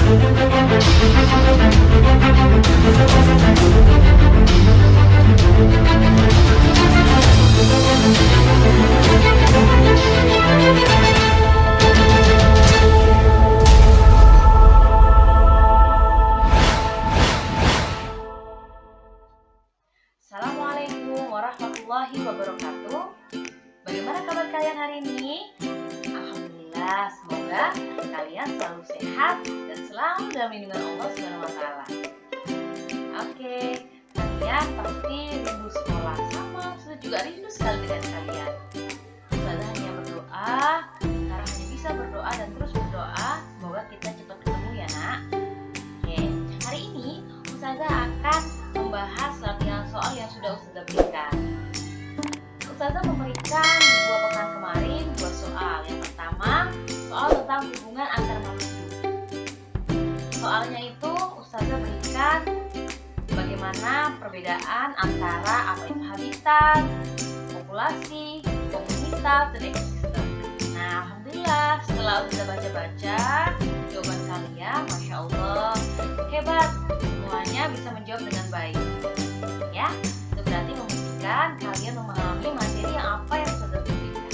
Assalamualaikum warahmatullahi wabarakatuh. Bagaimana kabar kalian hari ini? Alhamdulillah, semoga kalian selalu sehat dan selalu dalam lindungan Allah SWT. Oke, kalian pasti rindu sekolah, sama sudah juga rindu sekali dengan kalian. Ustazah hanya berdoa, sekarang hanya bisa berdoa dan terus berdoa, semoga kita cepat ketemu ya nak. Oke, hari ini Ustazah akan membahas latihan soal yang sudah Ustazah berikan. Ustazah memberikan 2 pekan kemarin 2 soal. Yang pertama, soal tentang hubungan antar makhluk hidup. Soalnya itu Ustazah berikan bagaimana perbedaan antara apa itu habitat, populasi, komunitas, dan ekosistem. Nah, alhamdulillah setelah Ustazah baca-baca jawaban kalian, Masya Allah, hebat, semuanya bisa menjawab dengan baik. Ya, itu berarti membuktikan kalian memahami materi yang apa yang Ustazah berikan.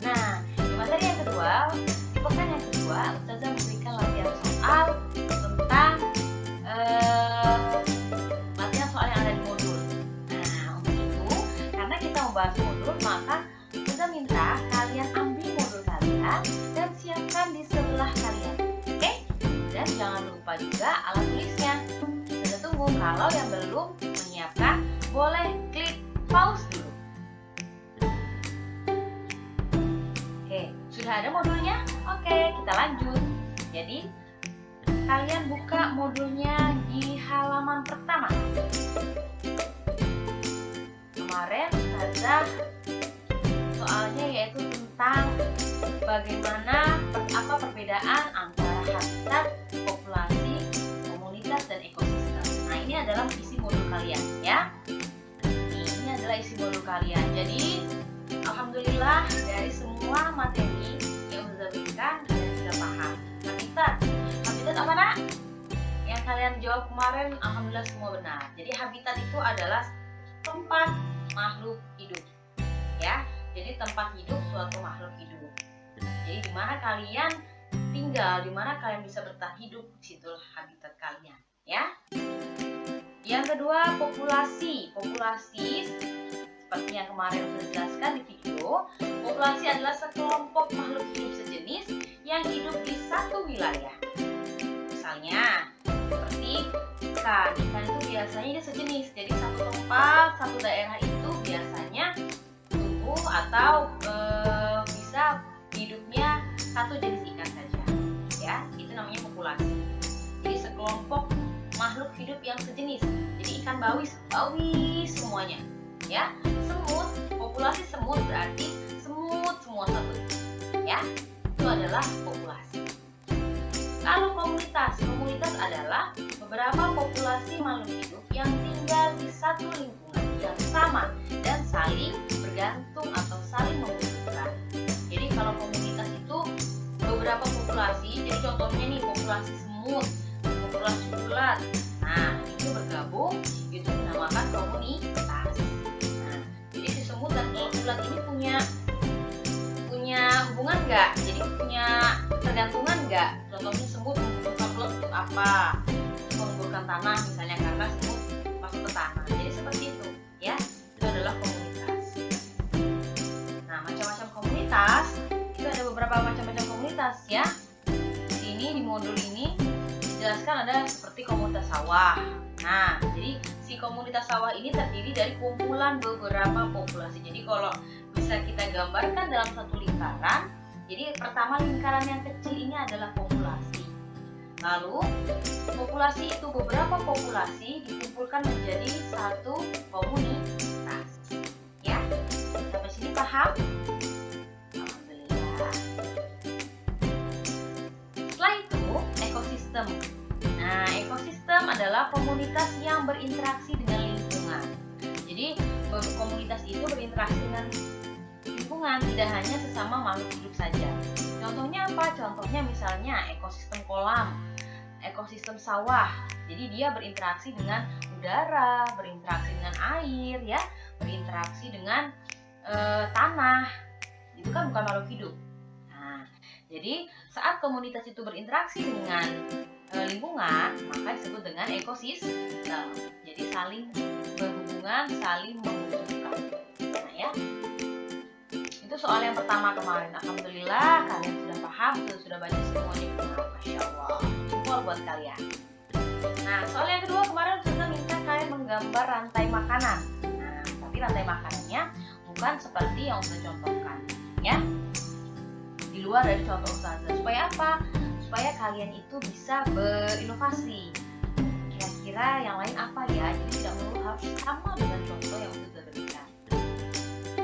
Nah, di materi yang kedua, di pekan yang kedua, Ustazah memberikan latihan soal tentang latihan soal yang ada di modul. Nah, untuk itu, karena kita membahas modul, maka Ustazah minta kalian ambil modul kalian dan siapkan di sebelah kalian. Oke? Dan jangan lupa juga alat tulisnya. Ustazah tunggu, kalau yang belum menyiapkan, boleh klik pause dulu. Oke, sudah ada modulnya? Oke, kita lanjut. Jadi, kalian buka modulnya di halaman pertama. Kemarin Ustazah soalnya yaitu tentang bagaimana apa perbedaan antara habitat, populasi, komunitas, dan ekosistem. Nah, ini adalah isi modul kalian ya. Ini adalah isi modul kalian. Jadi, alhamdulillah dari semua materi yang Ustazah berikan kalian sudah paham. Habitat apa nak? Yang kalian jawab kemarin, alhamdulillah semua benar. Jadi habitat itu adalah tempat makhluk hidup, ya. Jadi tempat hidup suatu makhluk hidup. Jadi di mana kalian tinggal, di mana kalian bisa bertahan hidup, situlah habitat kalian, ya. Yang kedua, populasi. Populasi seperti yang kemarin sudah dijelaskan di video, populasi adalah sekelompok makhluk hidup sejenis yang hidup di satu wilayah. Misalnya, seperti ikan. Ikan itu biasanya dia sejenis, jadi satu tempat, satu daerah itu biasanya tumbuh atau bisa hidupnya satu jenis ikan saja. Ya, itu namanya populasi. Jadi sekelompok makhluk hidup yang sejenis. Jadi ikan bawis semuanya. Ya, semut, populasi semut berarti semut semua satu. Ya, itu adalah populasi. Kalau komunitas adalah beberapa populasi makhluk hidup yang tinggal di satu lingkungan yang sama dan saling bergantung atau saling membutuhkan. Jadi kalau komunitas itu beberapa populasi, jadi contohnya nih populasi semut, populasi ulat. Nah, itu bergabung, itu dinamakan komunitas. Nah, jadi si semut dan ulat ini punya hubungan nggak? Jadi punya ketergantungan nggak? Contohnya semut membutuhkan ulat untuk apa? Menguburkan tanah misalnya, karena semut masuk ke tanah. Jadi seperti itu, ya. Itu adalah komunitas. Nah, macam-macam komunitas itu ada beberapa macam-macam komunitas, ya. Di sini di modul ini dijelaskan ada seperti komunitas sawah. Nah, jadi si komunitas sawah ini terdiri dari kumpulan beberapa populasi. Jadi kalau bisa kita gambarkan dalam satu lingkaran, jadi pertama lingkaran yang kecil ini adalah populasi. Lalu populasi itu beberapa populasi dikumpulkan menjadi satu komunitas. Ya, sampai sini paham? Alhamdulillah. Setelah itu ekosistem. Nah, ekosistem adalah komunitas yang berinteraksi dengan lingkungan. Jadi komunitas itu berinteraksi dengan lingkungan, tidak hanya sesama makhluk hidup saja. Contohnya apa? Contohnya misalnya ekosistem kolam, ekosistem sawah. Jadi dia berinteraksi dengan udara, berinteraksi dengan air, ya, berinteraksi dengan tanah. Itu kan bukan makhluk hidup. Nah, jadi saat komunitas itu berinteraksi dengan lingkungan, maka disebut dengan ekosistem. Jadi saling berhubungan, saling membutuhkan. Nah, ya. Itu soal yang pertama kemarin. Alhamdulillah kalian sudah paham, sudah baca semuanya. Masya Allah, jempol buat kalian. Nah, soal yang kedua kemarin Ustazah minta kalian menggambar rantai makanan. Nah, tapi rantai makanannya bukan seperti yang Ustazah contohkan, ya. Di luar dari contoh Ustazah. Supaya apa? Supaya kalian itu bisa berinovasi. Kira-kira yang lain apa ya? Jadi tidak perlu harus sama dengan contoh yang Ustazah berikan.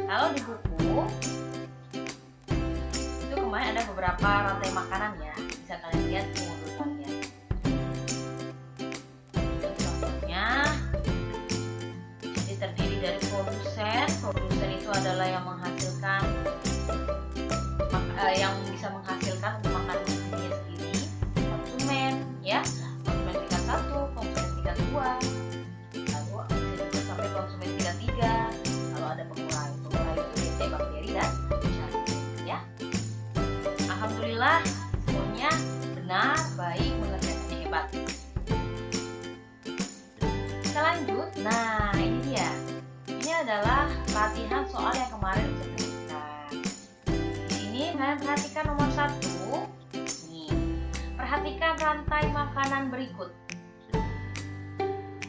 Kalau di buku itu kemarin ada beberapa rantai makanan ya, bisa kalian lihat di urutannya. Contohnya, jadi terdiri dari produsen. Produsen itu adalah yang menghasilkan, yang bisa menghasilkan untuk makanan dirinya sendiri. Konsumen, ya, konsumen tingkat 1, konsumen tingkat 2, lalu bisa juga sampai konsumen tingkat 3. Kalau ada pengurai itu biasanya bakteri dan jamur, ya. Alhamdulillah semuanya benar, baik, mengerjakannya hebat. Kita lanjut. Nah, ini dia. Ini adalah latihan soal yang kemarin Ustazah berikan. Di sini kalian perhatikan nomor 1. Nih, perhatikan rantai makanan berikut.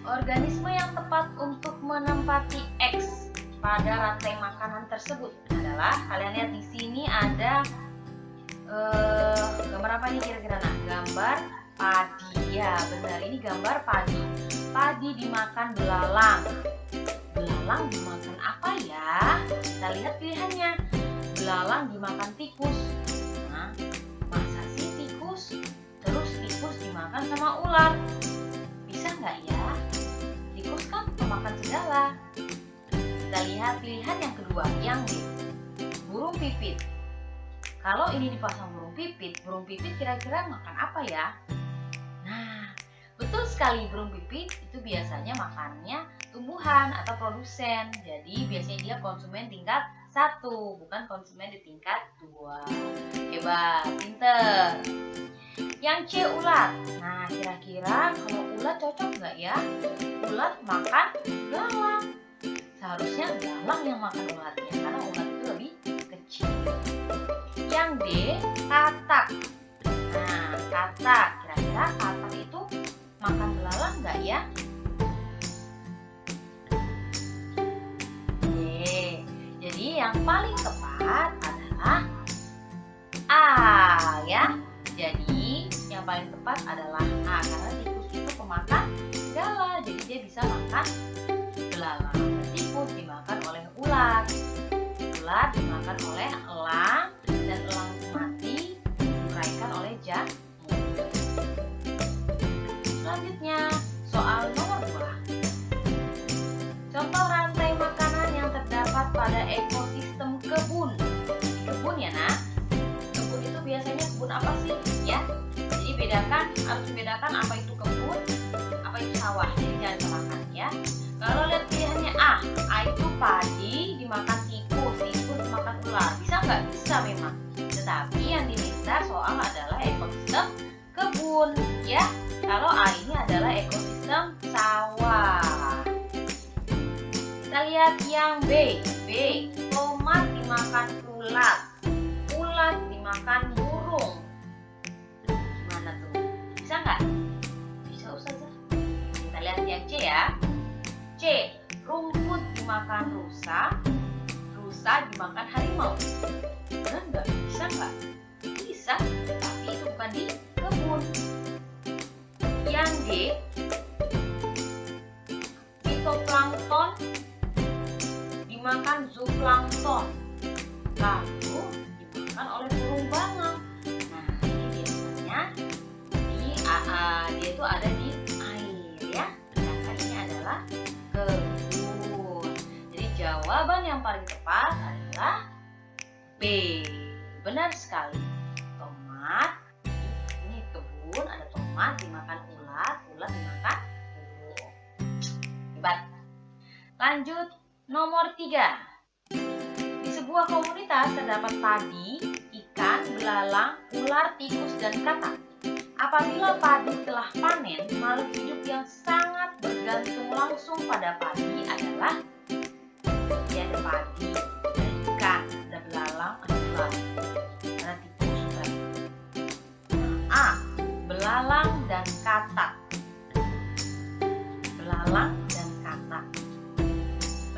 Organisme yang tepat untuk menempati X pada rantai makanan tersebut adalah, kalian lihat di sini ada gambar apa nih kira-kira? Nah, gambar padi. Ya, benar, ini gambar padi. Padi dimakan belalang. Belalang dimakan apa ya? Kita lihat pilihannya. Belalang dimakan tikus. Nah, masa sih tikus? Terus tikus dimakan sama ular? Bisa nggak ya? Tikus kan pemakan segala. Kita lihat pilihan yang kedua, yang D, burung pipit. Kalau ini dipasang burung pipit kira-kira makan apa ya? Nah, betul sekali, burung pipit itu biasanya makannya tumbuhan atau produsen. Jadi biasanya dia konsumen tingkat 1, bukan konsumen di tingkat 2. Hebat, pinter. Yang C, ulat. Nah, kira-kira kalau ulat cocok nggak ya? Ulat makan belalang. Seharusnya belalang yang makan ulatnya, karena ulat itu lebih kecil. Yang D, katak. Nah, katak. Kira-kira katak itu makan belalang nggak ya? Oke, jadi yang paling tepat adalah A, ya. Jadi yang paling tepat adalah A, karena tikus itu pemakan segala. Jadi dia bisa makan belalang. Tikus dimakan oleh ulat. Ulat dimakan oleh elang, dan elang mati diuraikan oleh jamur. Selanjutnya, soal nomor 2. Contoh rantai makanan yang terdapat pada ekosistem kebun. Di kebun ya, nah. Kebun itu biasanya kebun apa sih? Ya. Jadi harus bedakan apa itu kebun, apa itu sawah. Jadi jangan samakan ya. Kalau lihat pilihannya A itu padi dimakan tikus dimakan ular. Bisa nggak? Bisa memang. Tetapi yang diminta soal adalah ekosistem kebun, ya. Kalau A ini adalah ekosistem sawah. Kita lihat yang B. Tomat dimakan ulat. Ulat dimakan burung. Gimana tuh? Bisa nggak? Bisa, Ustazah. Kita lihat yang C ya. C. Rumput dimakan rusa. Rusa dimakan harimau. Benar nggak? Bisa nggak? Bisa, tapi itu bukan di kebun. Yang D. Fitoplankton dimakan zooplankton. Lalu dimakan oleh burung bangau. Nah, ini biasanya dia itu ada di air ya. Sedangkan ini adalah kebun. Jadi jawaban yang paling tepat adalah B. Benar sekali. Tomat, ini kebun, ada tomat dimakan Lanjut, nomor 3. Di sebuah komunitas terdapat padi, ikan, belalang, ular, tikus, dan katak. Apabila padi telah panen, makhluk hidup yang sangat bergantung langsung pada padi adalah ada padi, ada ikan, ada belalang, ada ular, ada tikus, ada A. Belalang dan katak. Belalang dan katak.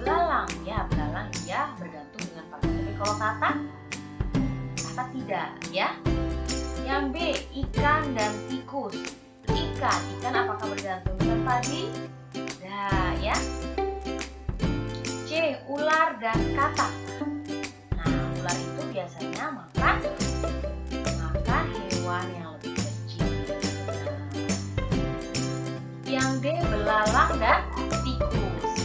Belalang ya bergantung dengan padi. Tapi kalau katak tidak ya. Yang B, ikan dan tikus. Ikan apakah bergantung dengan padi? Tidak ya. C, ular dan katak. Nah, ular itu biasanya makan hewan yang lebih kecil. Yang D, belalang dan tikus.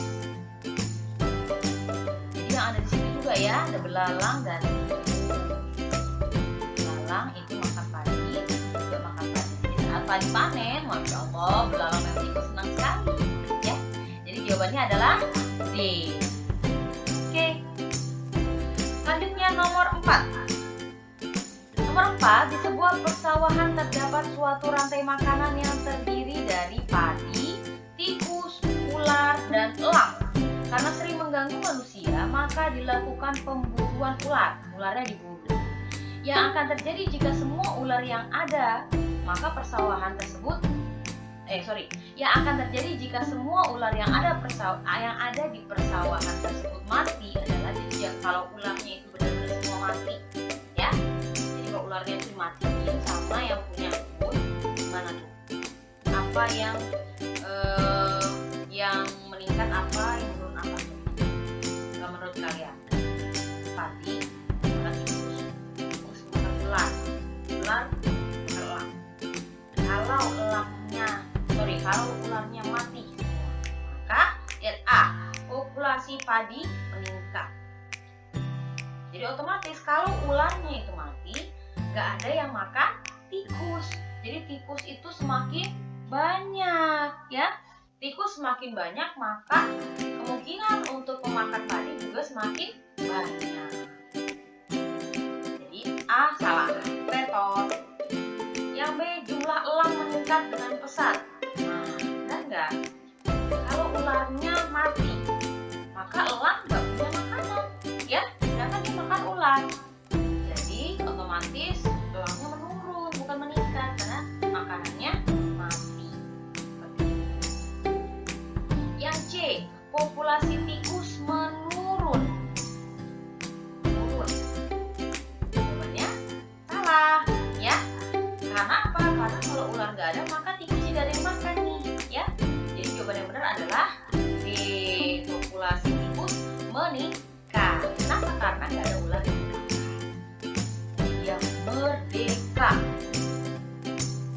Jadi yang ada di situ juga ya, ada belalang dan tikus. Belalang itu makan padi, juga makan padi. Jadi saat padi panen, masya Allah, belalang dan tikus senang sekali. Ya, jadi jawabannya adalah D. Oke. Selanjutnya nomor 4. Nomor 4, di sebuah persawahan terdapat suatu rantai makanan yang terdiri dari padi, tikus, ular, dan elang. Karena sering mengganggu manusia, maka dilakukan pemburuan ular. Ularnya diburu. Yang akan terjadi jika semua ular yang ada, maka persawahan tersebut yang akan terjadi jika semua ular yang ada di persawahan tersebut mati adalah jadi kalau ularnya itu benar-benar semua mati ya. Jadi kalau ularnya itu dimatiin sama yang punya kebun, gimana tuh? Apa yang meningkat, apa yang menurun, apa tuh? Kalau menurut kalian? Padi makan tikus makan ular makan elang. Kalau ularnya mati semua, maka lihat A, populasi padi meningkat. Jadi otomatis kalau ularnya itu mati, nggak ada yang makan tikus. Jadi tikus itu semakin banyak ya. Tikus semakin banyak, maka kemungkinan untuk memakan padi juga semakin banyak. Jadi A salah, betul. Yang B, jumlah elang meningkat dengan pesat. Nah, benar nggak? Kalau ularnya mati, maka elang nggak punya makanan, ya? Sedangkan dia makan ular. Jadi otomatis elangnya menurun, bukan meningkat, karena makanannya mati. Yang C, populasi tikus menurun. Jawabannya salah, ya? Karena apa? Karena kalau ular nggak ada, maka tikus tidak ada yang makan nih, ya. Jadi jawaban yang benar adalah D, populasi tikus meningkat. Kenapa? Karena nggak ada ular yang makan. Jadi dia merdeka.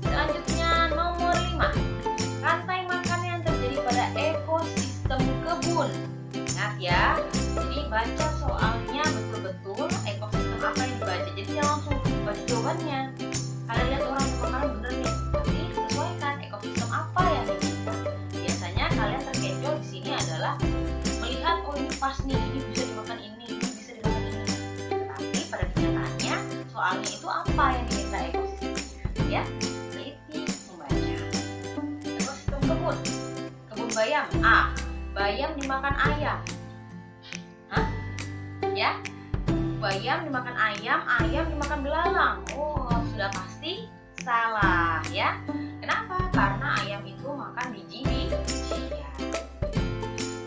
Selanjutnya nomor 5. Rantai makanan yang terjadi pada ekosistem kebun. Ingat ya. Jadi baca soalnya betul-betul ekosistem apa yang dibaca. Jadi jangan langsung baca jawabannya. Kalian lihat orang makanan bener nih, tapi sesuaikan ekosistem apa yang diminta. Biasanya kalian terkecoh di sini adalah melihat ini pas nih, ini bisa dimakan ini bisa dimakan ini. Tetapi pada kenyataannya soalnya itu apa yang diminta ekosistemnya? Ya, teliti membaca. Ekosistem kebun. Kebun bayam. A. Bayam dimakan ayam. Hah? Ya. Bayam dimakan ayam, ayam dimakan belalang. Oh, sudah pasti salah ya. Kenapa? Karena ayam itu makan biji-bijian.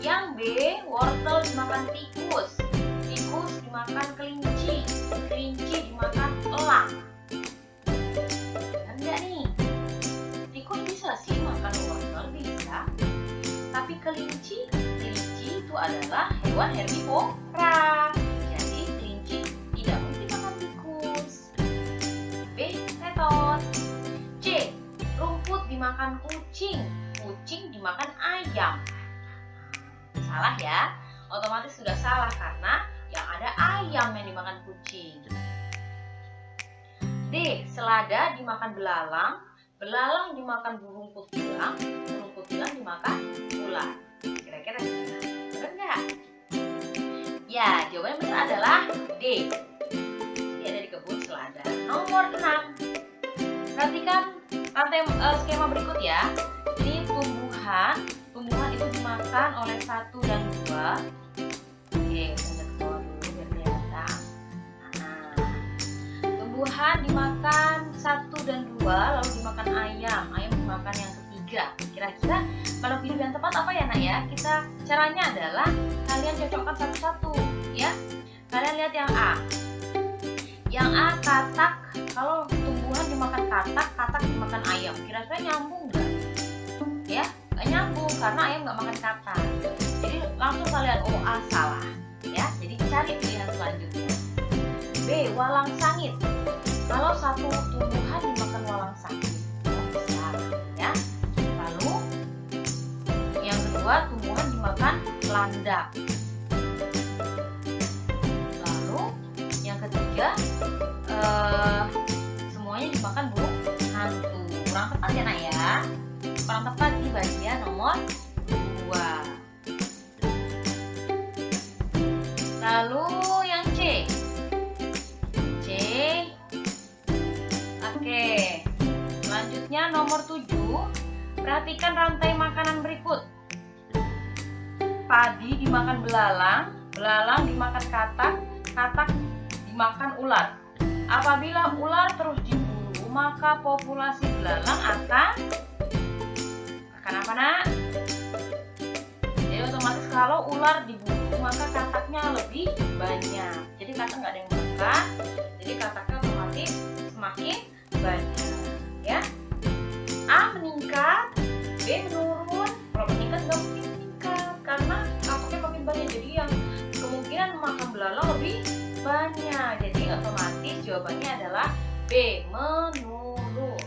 Yang B, wortel dimakan tikus, tikus dimakan kelinci, kelinci dimakan elang. Enggak nih. Tikus bisa sih makan wortel, bisa. Tapi kelinci itu adalah hewan herbivora. Tidak mungkin makan tikus. B, tetot. C, rumput dimakan kucing, kucing dimakan ayam. Salah ya, otomatis sudah salah karena yang ada ayam yang dimakan kucing. D, selada dimakan belalang, belalang dimakan burung kutilang dimakan ular. Kira-kira gimana? Benar nggak? Ya, jawaban yang benar adalah D. Jadi ada di kebun selada. Nomor 6. Perhatikan rantai skema berikut ya. Ini tumbuhan itu dimakan oleh 1 dan 2. Oke, kita ke bawah dulu biar kelihatan. Tumbuhan dimakan 1 dan 2, lalu dimakan ayam dimakan yang ketiga. Kira-kira makhluk hidup yang tepat apa ya nak ya? Caranya adalah kalian cocokkan satu-satu ya. Kalian lihat yang A. Yang A katak. Kalau tumbuhan dimakan katak dimakan ayam. Kira-kira nyambung nggak? Ya, nggak nyambung karena ayam nggak makan katak. Jadi langsung kalian A salah ya. Jadi cari pilihan selanjutnya. B. Walang sangit. Kalau satu tumbuhan dimakan walang sangit, bisa ya. Lalu yang kedua, tumbuhan dimakan landak. Lalu yang ketiga, semuanya dimakan burung hantu. Kurang tepat ya nak ya. Kurang tepat di bagian nomor 2. Lalu yang C. Oke, selanjutnya nomor 7. Perhatikan rantai makanan berikut. Padi dimakan belalang dimakan katak dimakan ular. Apabila ular terus diburu, maka populasi belalang akan apa nak? Jadi otomatis kalau ular diburu, maka kataknya lebih banyak. Jadi katak nggak ada yang makan, jadi kataknya otomatis semakin banyak ya. A meningkat, B menurun. Kalau meningkat nggak mungkin meningkat karena kataknya makin banyak, jadi yang kemungkinan makan belalang lebih banyak. Jadi otomatis jawabannya adalah B, menurun.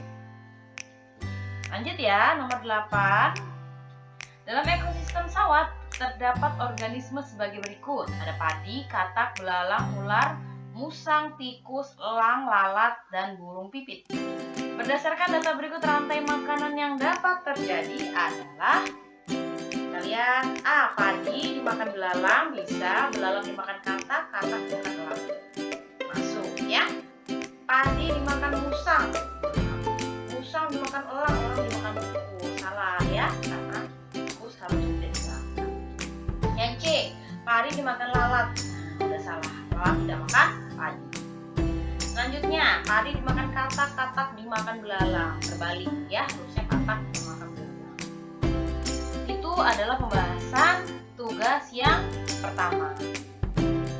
Lanjut ya, nomor 8. Dalam ekosistem sawah terdapat organisme sebagai berikut. Ada padi, katak, belalang, ular, musang, tikus, elang, lalat, dan burung pipit. Berdasarkan data berikut, rantai makanan yang dapat terjadi adalah, kita lihat, A. Padi dimakan belalang, bisa. Belalang dimakan katak dimakan elang. Masuk ya. Padi dimakan musang dimakan elang dimakan tikus. Salah ya, karena tikus harus tidak dimakan. Yang C. Padi dimakan lalat. Nah, udah salah. Lalat tidak makan padi. Selanjutnya, padi dimakan katak dimakan belalang. Berbalik ya, harusnya katak dimakan belalang. Itu adalah pembahasan tugas yang pertama.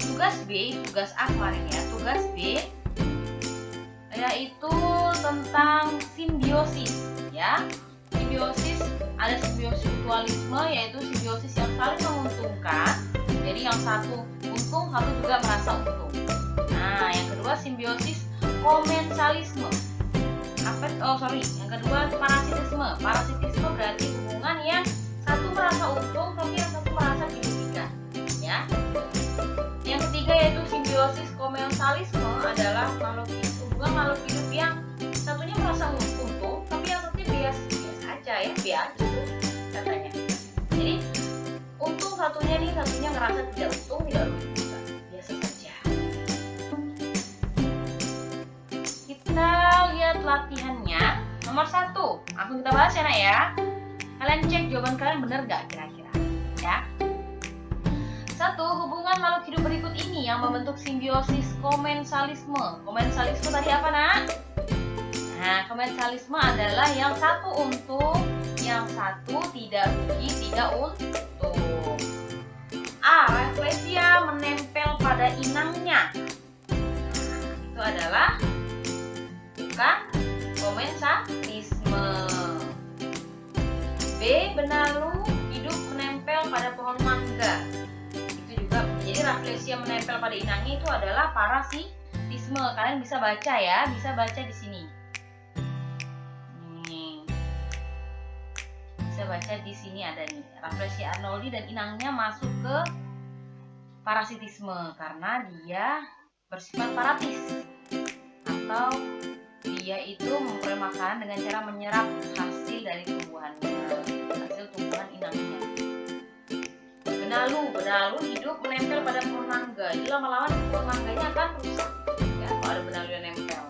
Tugas B, tugas A kemarin ya. Tugas B yaitu tentang simbiosis ya. Simbiosis, ada simbiosis mutualisme, yaitu simbiosis yang saling menguntungkan. Jadi yang satu untung, satu juga merasa untung. Nah, yang kedua simbiosis komensalisme. Yang kedua parasitisme. Parasitisme berarti hubungan yang satu merasa untung tapi yang satu merasa dirugikan, ya. Yang ketiga yaitu simbiosis komensalisme adalah hubungan makhluk hidup yang satunya merasa untung tapi yang satunya biasa aja ya, biasa katanya. Jadi untung satunya ngerasa tidak untung, tidak rugi juga, biasa saja. Kita lihat latihannya. Nomor 1, langsung kita bahas ya nak ya. Kalian cek jawaban kalian benar gak kira-kira ya. 1. Hubungan makhluk hidup berikut ini yang membentuk simbiosis komensalisme. Komensalisme tadi apa nak? Nah, komensalisme adalah yang satu untung, yang satu tidak rugi, tidak untung. A. Rafflesia menempel pada inangnya. Itu adalah bukan komensalisme. B. Benalu hidup menempel pada pohon mangga. Jadi Rafflesia menempel pada inangnya itu adalah parasitisme. Kalian bisa baca ya, bisa baca di sini. Nih. Bisa baca di sini ada nih. Rafflesia arnoldi dan inangnya masuk ke parasitisme karena dia bersifat paratis. Atau dia itu memperoleh makanan dengan cara menyerap hasil dari tumbuhannya, hasil tumbuhan inangnya. Benalu hidup menempel pada pohon mangga. Jadi lama-lama pohon mangganya akan rusak ya kalau ada benalu yang nempel.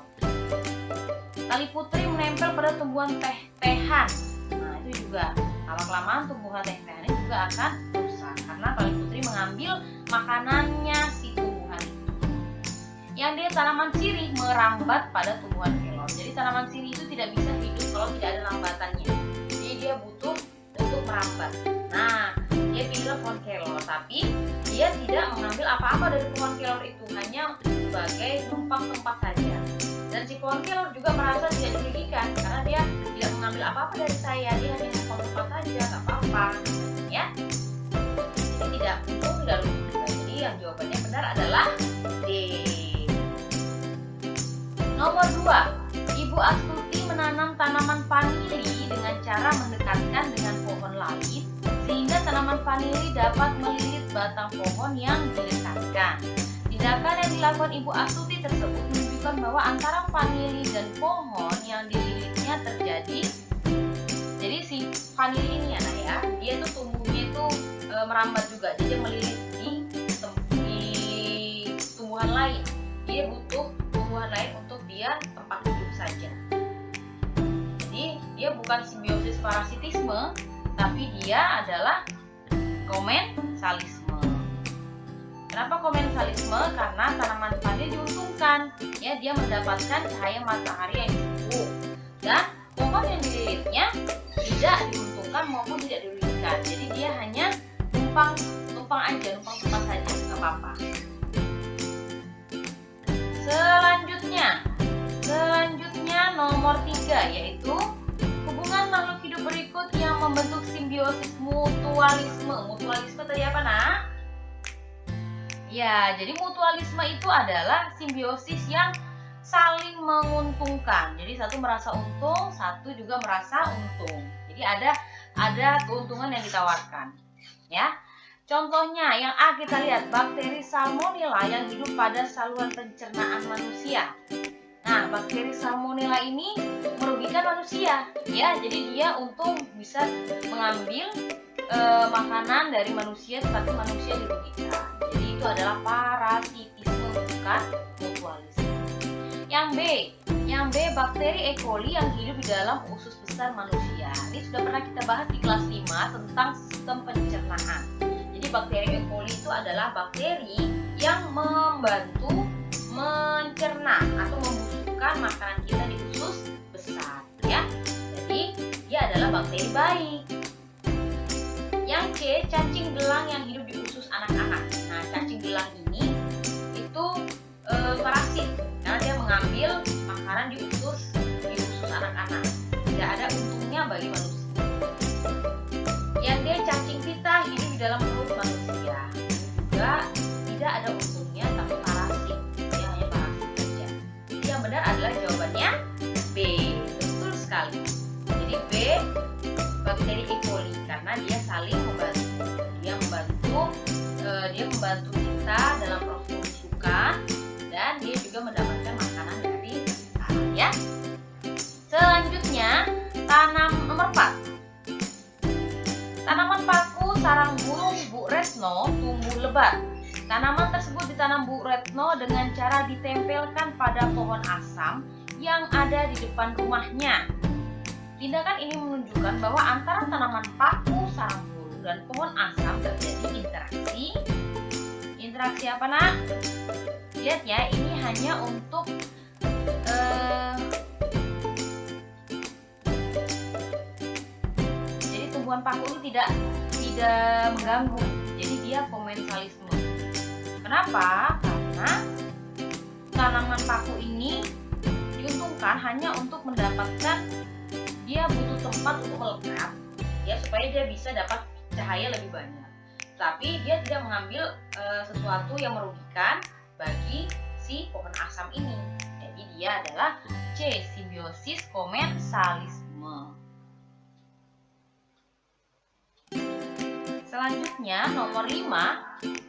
Tali putri menempel pada tumbuhan teh-tehan. Nah, itu juga lama-kelamaan tumbuhan teh-tehan ini juga akan rusak karena tali putri mengambil makanannya si tumbuhan itu. Yang dia tanaman sirih merambat pada tumbuhan kelor. Jadi tanaman sirih itu tidak bisa hidup kalau tidak ada rambatannya. Jadi dia butuh untuk merambat. Nah, dia pilih pohon kelor, tapi dia tidak mengambil apa-apa dari pohon kelor itu, hanya sebagai numpang tempat saja. Dan si pohon kelor juga merasa tidak dirugikan karena dia tidak mengambil apa-apa dari saya, dia hanya numpang tempat saja, nggak apa-apa, ya. Jadi tidak untung, tidak rugi. Jadi yang jawabannya benar adalah D. Nomor 2, Ibu Astuti menanam tanaman vanili dengan cara mendekatkan dengan pohon lain sehingga tanaman vanili dapat melilit batang pohon yang didekatkan. Tindakan yang dilakukan Ibu Astuti tersebut menunjukkan bahwa antara vanili dan pohon yang dililitnya terjadi. Jadi si vanili ini ya, dia tuh tumbuhnya itu merambat juga, jadi dia melilit di tumbuhan lain. Dia butuh tumbuhan lain untuk dia tempat hidup saja. Jadi dia bukan simbiosis parasitisme, tapi dia adalah komensalisme. Kenapa komensalisme? Karena tanaman vanili diuntungkan, ya, dia mendapatkan cahaya matahari yang cukup, dan pohon yang dililitnya tidak diuntungkan maupun tidak dirugikan. Jadi dia hanya numpang aja, numpang tempat saja, nggak apa-apa. Selanjutnya nomor 3, yaitu hubungan makhluk hidup berikut yang membentuk simbiosis mutualisme. Mutualisme tadi apa, nak? Ya, jadi mutualisme itu adalah simbiosis yang saling menguntungkan. Jadi satu merasa untung, satu juga merasa untung. Jadi ada keuntungan yang ditawarkan, ya. Contohnya yang A kita lihat, bakteri Salmonella yang hidup pada saluran pencernaan manusia. Nah, bakteri Salmonella ini merugikan manusia, ya. Jadi dia untung bisa mengambil makanan dari manusia, tetapi manusia dirugikan. Jadi itu adalah parasitisme, bukan mutualisme. Yang B, bakteri E. coli yang hidup di dalam usus besar manusia. Ini sudah pernah kita bahas di kelas 5 tentang sistem pencernaan. Jadi bakteri E. coli itu adalah bakteri yang membantu mencerna atau membusukkan makanan kita di usus besar, ya. Jadi dia adalah bakteri baik. Yang C, cacing belang yang hidup di usus anak-anak. Nah, cacing belang ini itu parasit karena dia mengambil makanan di usus anak-anak. Tidak ada untungnya bagi manusia. Yang D, cacing pita hidup di dalam perut manusia. Juga tidak ada untungnya, tapi parasit. Ya, hanya parasit saja. Jadi yang benar adalah jawabannya B. Betul sekali. Jadi B, bakteri E. coli, karena dia saling membantu. Dia membantu kita dalam proses pembusukan, dan dia juga mendapatkan makanan dari tanah, ya. Selanjutnya, nomor 4. Tanaman paku sarang burung Bu Retno tumbuh lebat. Tanaman tersebut ditanam Bu Retno dengan cara ditempelkan pada pohon asam yang ada di depan rumahnya. Tindakan ini menunjukkan bahwa antara tanaman paku sarang burung dan pohon asam terjadi interaksi apa, nak? Lihat ya, ini hanya untuk jadi tumbuhan paku ini tidak mengganggu. Jadi dia komensalisme. Kenapa? Karena tanaman paku ini diuntungkan hanya untuk mendapatkan, dia butuh tempat untuk melekat, ya, supaya dia bisa dapat cahaya lebih banyak. Tapi dia tidak mengambil sesuatu yang merugikan bagi si pohon asam ini. Jadi dia adalah C, simbiosis komensalisme. Selanjutnya nomor 5,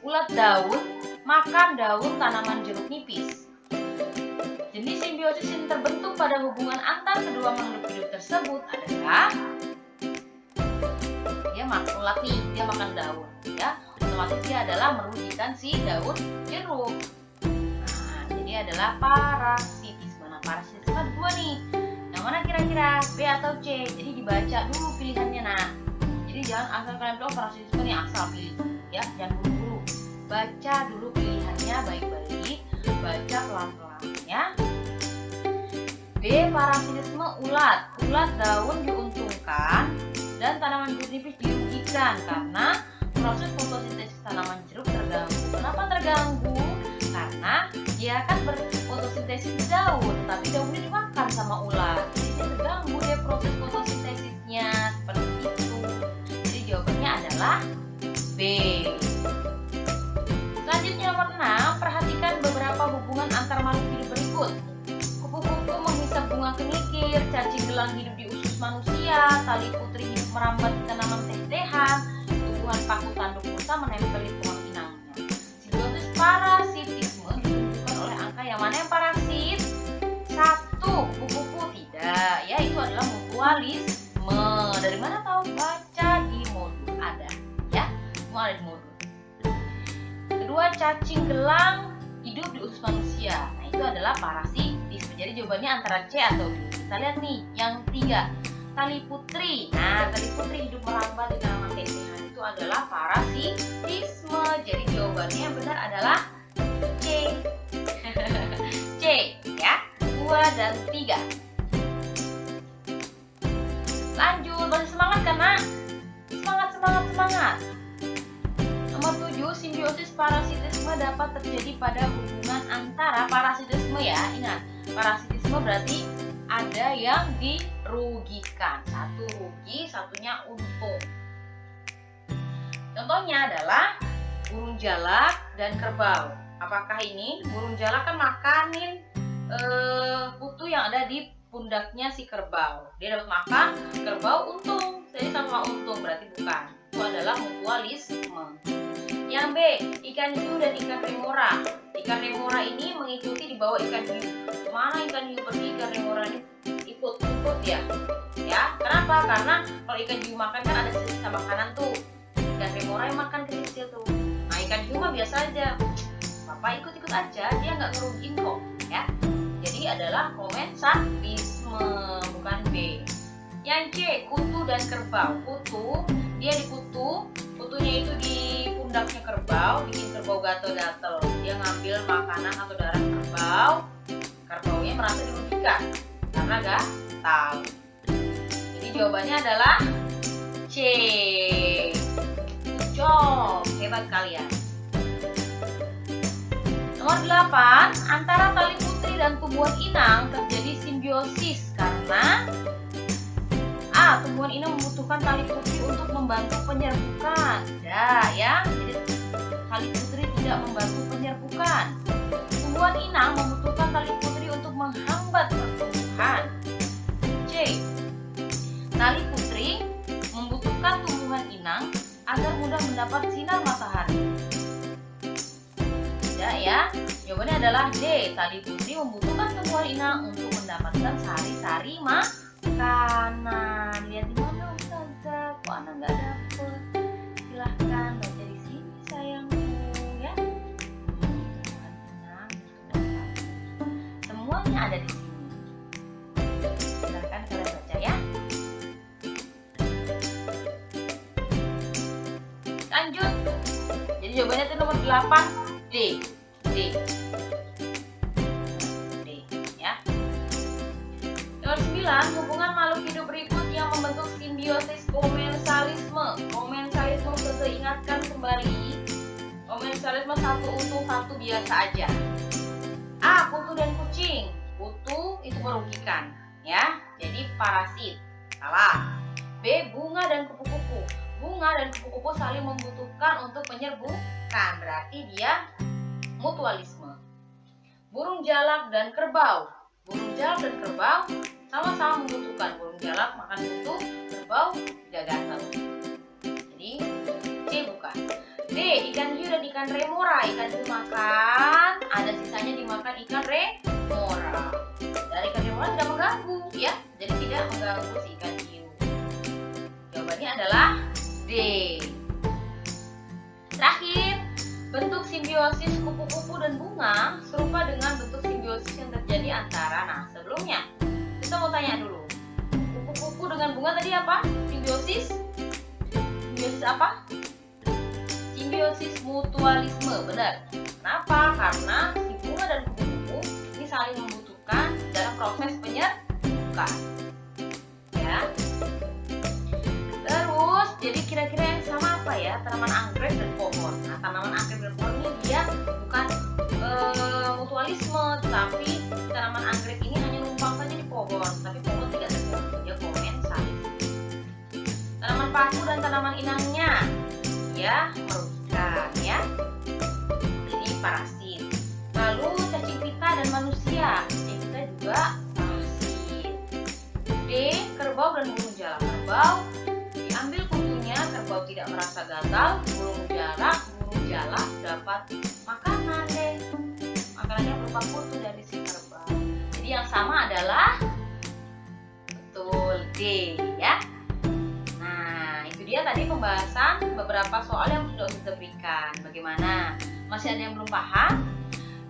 ulat daun makan daun tanaman jeruk nipis. Jenis simbiosis yang terbentuk pada hubungan antar kedua makhluk hidup tersebut adalah dia ulat nih, dia makan daun, ya. Otomatis dia adalah merugikan si daun jeruk. Nah, jadi adalah parasitisme. Nah, parasitisme ada dua nih. Yang mana kira-kira, B atau C? Jadi dibaca dulu pilihannya. Nah, jadi jangan asal kalian bilang parasitisme nih asal pilih, ya. Jangan buru-buru. Baca dulu pilihannya baik-baik. Baca pelan-pelan, ya. B. Parasitisme ulat. Ulat daun diuntungkan dan tanaman jeruk nipis dirugikan karena proses fotosintesis tanaman jeruk terganggu. Kenapa terganggu? Karena dia kan berfotosintesis di daun, tetapi daunnya dimakan sama ulat. Jadi dia terganggu deh proses fotosintesisnya, seperti itu. Jadi jawabannya adalah B. Selanjutnya nomor 6, perhatikan beberapa hubungan antar makhluk hidup berikut. Kupu-kupu menghisap bunga kenikir, cacing gelang hidup di usus manusia, tali putri hidup merambat di tanaman teh-tehan, tumbuhan paku tanduk rusa menempel di tulang inangnya. Simbiosis parasitisme ditunjukkan oleh angka yang mana yang parasit? 1. Kupu-kupu tidak, ya itu adalah mutualisme. Dari mana tahu? Baca di modul ada, ya, semua ada di modul. Kedua, cacing gelang hidup di usus manusia. Nah, itu adalah parasitisme. Jadi jawabannya antara C atau D. Kita lihat nih, yang 3, tali putri. Nah, tali putri hidup merambat di tanaman teh-tehan itu adalah parasitisme. Jadi jawabannya yang benar adalah C. C, ya. 2 dan 3. Lanjut, masih semangat kan, Nak? Semangat. Nomor 7, simbiosis parasitisme dapat terjadi pada hubungan antara parasitisme, ya. Ingat, parasitisme berarti ada yang dirugikan. Satu rugi, satunya untung. Contohnya adalah burung jalak dan kerbau. Apakah ini burung jalak kan makanin kutu yang ada di pundaknya si kerbau. Dia dapat makan, kerbau untung. Jadi sama untung, berarti bukan. Itu adalah mutualisme. Yang B, ikan hiu dan ikan remora. Ikan remora ini mengikuti di bawah ikan hiu. Kemana ikan hiu pergi, ikan remora ini ikut ya. Ya, kenapa? Karena kalau ikan hiu makan kan ada sisa makanan tuh. Ikan remora yang makan kecil-kecil tuh. Nah, ikan hiu mah biasa aja. Papa ikut-ikut aja, dia nggak ngerugiin kok, ya. Jadi adalah komensalisme, bukan B. Yang C, kutu dan kerbau. Kutu, dia di kutunya itu di pundaknya kerbau, bikin kerbau gatel-gatel. Dia ngambil makanan atau darah kerbau, kerbaunya merasa dirugikan karena gatal. Jadi jawabannya adalah C. Good job, hebat kalian. Nomor 8, antara tali putri dan tumbuhan inang terjadi simbiosis karena A. Tumbuhan inang membutuhkan tali putri untuk membantu penyerbukan. Ya. Jadi tali putri tidak membantu penyerbukan. Tumbuhan inang membutuhkan tali putri untuk menghambat pertumbuhan. C. Tali putri membutuhkan tumbuhan inang agar mudah mendapat sinar matahari. Tidak, ya. Jawabannya adalah D. Tali putri membutuhkan tumbuhan inang untuk mendapatkan sari-sari makanan. Lihat di mana Ustazah? Kok Anak nggak dapet? Silahkan baca di sini sayangku, ya. Semuanya ada di sini. Silahkan kalian baca, ya. Lanjut. Jadi jawabannya itu nomor 8, D. Ya. Nomor 9, hubungan makhluk hidup berikut yang membentuk simbiosis komensalisme. Komensalisme kita ingatkan kembali. Komensalisme satu utuh, satu biasa aja. A. Kutu dan kucing. Kutu itu merugikan, ya. Jadi parasit. Salah. B. Bunga dan kupu-kupu. Bunga dan kupu-kupu saling membutuhkan untuk penyerbukan. Berarti dia mutualisme. Burung jalak dan kerbau. Burung jalak dan kerbau sama-sama membutuhkan. Burung jalak makan kutu, kerbau tidak gatal. Jadi C bukan. D. Ikan hiu dan ikan remora. Ikan hiu makan, ada sisanya dimakan ikan remora. Dan ikan remora tidak mengganggu, ya. Jadi tidak mengganggu si ikan hiu. Jawabannya adalah B. D. Terakhir, bentuk simbiosis kupu-kupu dan bunga serupa dengan bentuk simbiosis yang terjadi antara. Sebelumnya kita mau tanya dulu, kupu-kupu dengan bunga tadi apa? Simbiosis apa? Simbiosis mutualisme, benar. Kenapa? Karena si bunga dan kupu-kupu ini saling membutuhkan dalam proses penyerbukan. Ya. Terus, jadi kira-kira yang sama apa ya? Tanaman anggrek dan pohon. Tanaman anggrek dan pohon ini dia bukan mutualisme, tapi tanaman anggrek ini hanya numpang saja di pohon, tapi pohon tidak terganggu, dia komensal. Tanaman paku dan tanaman inangnya, ya merugikan ya. Ini parasit. Lalu cacing pita dan manusia, cacing pita juga parasit. D. Kerbau dan burung jalak. Kerbau diambil kutunya, kerbau tidak merasa gagal. Burung jalak dapat makanan deh. Makanannya berupa kutu dari si kerbau. Jadi yang sama adalah betul D ya. Nah, itu dia tadi pembahasan beberapa soal yang sudah kita berikan. Bagaimana? Masih ada yang belum paham?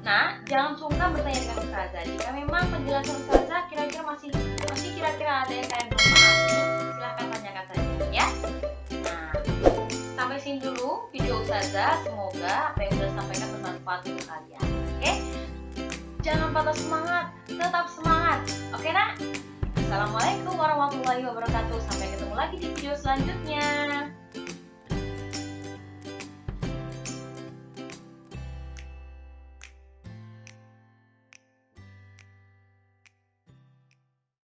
Nah, jangan sungkan bertanya dengan Ustazah. Jika memang penjelasan Ustazah kira-kira masih kira-kira ada yang kalian belum pahami, silahkan tanyakan saja ya. Nah, sampai sini dulu video Ustazah. Semoga apa yang sudah sampaikan bermanfaat untuk kalian. Oke? Jangan patah semangat, tetap semangat. Oke, nak? Assalamualaikum warahmatullahi wabarakatuh. Sampai ketemu lagi di video selanjutnya.